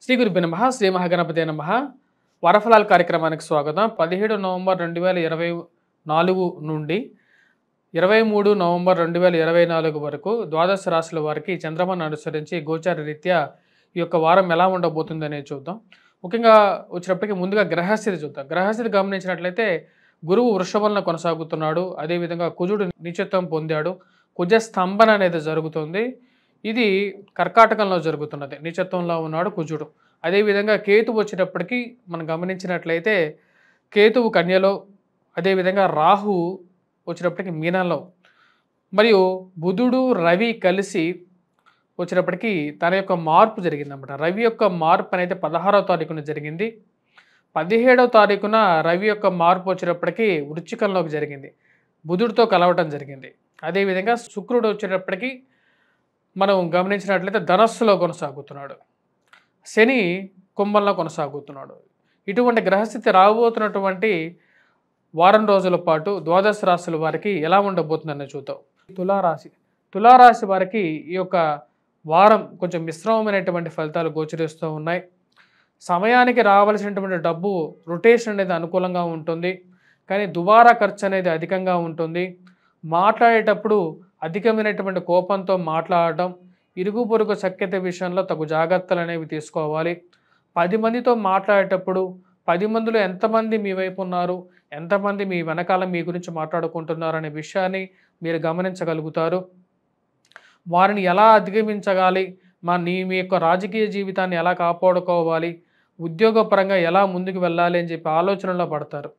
శ్రీ గురుభ్యో నమః శ్రీ మహాగణపతే నమః వరఫలాల కార్యక్రమానికి స్వాగతం. 17 నవంబర్ 2024 నుండి 23 నవంబర్ 2024 వరకు ద్వాదశ రాశుల వారికి చంద్రమాను అనుసరించి గోచార రీత్యా ఈ యొక్క వారం ఎలా ఉండబోతుంది అనేది చూద్దాం. ముఖ్యంగా వచ్చినప్పటికీ ముందుగా గ్రహస్థితి చూద్దాం. గ్రహస్థితి గమనించినట్లయితే గురువు వృషభంలో కొనసాగుతున్నాడు. అదేవిధంగా కుజుడు నీచత్వం పొందాడు. కుజ స్తంభన అనేది జరుగుతుంది. ఇది కర్కాటకంలో జరుగుతున్నది. నీచత్వంలో ఉన్నాడు కుజుడు. అదేవిధంగా కేతువు వచ్చేటప్పటికి మనం గమనించినట్లయితే కేతువు కన్యలో, అదేవిధంగా రాహు వచ్చేటప్పటికి మీనంలో, మరియు బుధుడు రవి కలిసి వచ్చేటప్పటికి తన యొక్క మార్పు జరిగిందన్నమాట. రవి యొక్క మార్పు అనేది 16వ తారీఖున జరిగింది. 17వ తారీఖున రవి యొక్క మార్పు వచ్చేటప్పటికి వృశ్చికంలోకి జరిగింది. బుధుడితో కలవటం జరిగింది. అదేవిధంగా శుక్రుడు వచ్చేటప్పటికి మనం గమనించినట్లయితే ధనస్సులో కొనసాగుతున్నాడు. శని కుంభంలో కొనసాగుతున్నాడు. ఇటువంటి గ్రహస్థితి రాబోతున్నటువంటి వారం రోజుల పాటు ద్వాదశ రాశుల వారికి ఎలా ఉండబోతుందని చూద్దాం. తులారాశి వారికి ఈ యొక్క వారం కొంచెం మిశ్రమమైనటువంటి ఫలితాలు గోచరిస్తూ ఉన్నాయి. సమయానికి రావాల్సినటువంటి డబ్బు రొటేషన్ అనేది అనుకూలంగా ఉంటుంది, కానీ దుబారా ఖర్చు అనేది అధికంగా ఉంటుంది. మాట్లాడేటప్పుడు అధికమైనటువంటి కోపంతో మాట్లాడటం, ఇరుగు పొరుగు సఖ్యత విషయంలో తగు జాగ్రత్తలు అనేవి తీసుకోవాలి. 10 మందితో మాట్లాడేటప్పుడు 10 మందిలో ఎంతమంది మీ వైపు ఉన్నారు, ఎంతమంది మీ వెనకాల మీ గురించి మాట్లాడుకుంటున్నారు అనే విషయాన్ని మీరు గమనించగలుగుతారు. వారిని ఎలా అధిగమించగాలి, మీ యొక్క రాజకీయ జీవితాన్ని ఎలా కాపాడుకోవాలి, ఉద్యోగపరంగా ఎలా ముందుకు వెళ్ళాలి అని చెప్పి ఆలోచనలో పడతారు.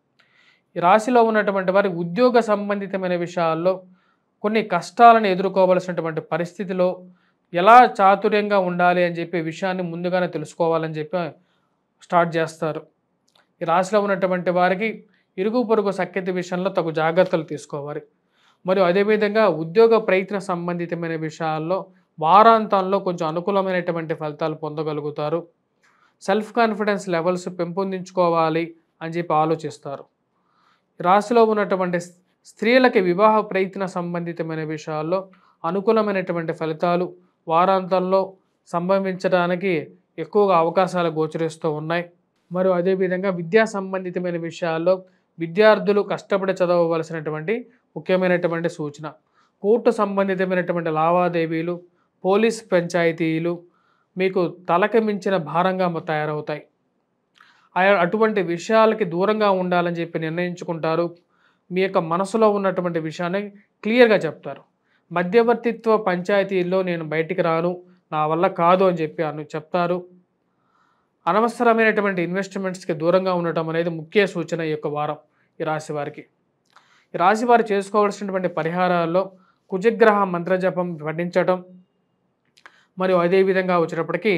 ఈ రాశిలో ఉన్నటువంటి వారి ఉద్యోగ సంబంధితమైన విషయాల్లో కొన్ని కష్టాలను ఎదుర్కోవాల్సినటువంటి పరిస్థితిలో ఎలా చాతుర్యంగా ఉండాలి అని చెప్పి విషయాన్ని ముందుగానే తెలుసుకోవాలని చెప్పి స్టార్ట్ చేస్తారు. ఈ రాశిలో ఉన్నటువంటి వారికి ఇరుగు పొరుగు సఖ్యత విషయంలో తగు జాగ్రత్తలు తీసుకోవాలి. మరియు అదేవిధంగా ఉద్యోగ ప్రయత్న సంబంధితమైన విషయాల్లో వారాంతంలో కొంచెం అనుకూలమైనటువంటి ఫలితాలు పొందగలుగుతారు. సెల్ఫ్ కాన్ఫిడెన్స్ లెవెల్స్ పెంపొందించుకోవాలి అని చెప్పి ఆలోచిస్తారు. రాశిలో ఉన్నటువంటి స్త్రీలకి వివాహ ప్రయత్న సంబంధితమైన విషయాల్లో అనుకూలమైనటువంటి ఫలితాలు వారాంతంలో సంభవించడానికి ఎక్కువగా అవకాశాలు గోచరిస్తూ ఉన్నాయి. మరియు అదేవిధంగా విద్యా సంబంధితమైన విషయాల్లో విద్యార్థులు కష్టపడి చదవవలసినటువంటి ముఖ్యమైనటువంటి సూచన. కోర్టు సంబంధితమైనటువంటి లావాదేవీలు, పోలీస్ పంచాయతీలు మీకు తలకి మించిన భారంగా తయారవుతాయి. అటువంటి విషయాలకి దూరంగా ఉండాలని చెప్పి నిర్ణయించుకుంటారు. మీ యొక్క మనసులో ఉన్నటువంటి విషయాన్ని క్లియర్గా చెప్తారు. మధ్యవర్తిత్వ పంచాయతీల్లో నేను బయటికి రాను, నా వల్ల కాదు అని చెప్పి చెప్తారు. అనవసరమైనటువంటి ఇన్వెస్ట్మెంట్స్కి దూరంగా ఉండటం అనేది ముఖ్య సూచన ఈ యొక్క వారం ఈ రాశి వారికి. ఈ రాశి వారు చేసుకోవాల్సినటువంటి పరిహారాల్లో కుజగ్రహ మంత్రజపం పఠించటం, మరియు అదేవిధంగా వచ్చేటప్పటికి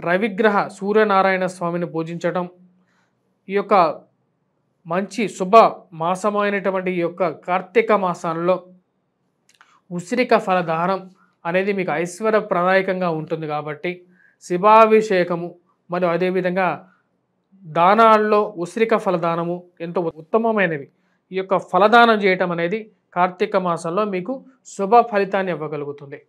రవిగ్రహ సూర్యనారాయణ స్వామిని పూజించటం, ఈ యొక్క మంచి శుభ మాసమైనటువంటి ఈ యొక్క కార్తీక మాసంలో ఉసిరిక ఫలదానం అనేది మీకు ఐశ్వర్యప్రదాయకంగా ఉంటుంది. కాబట్టి శివాభిషేకము మరియు అదేవిధంగా దానాల్లో ఉసిరిక ఫలదానము ఎంతో ఉత్తమమైనవి. ఈ యొక్క ఫలదానం చేయటం అనేది కార్తీక మాసంలో మీకు శుభ ఫలితాన్ని ఇవ్వగలుగుతుంది.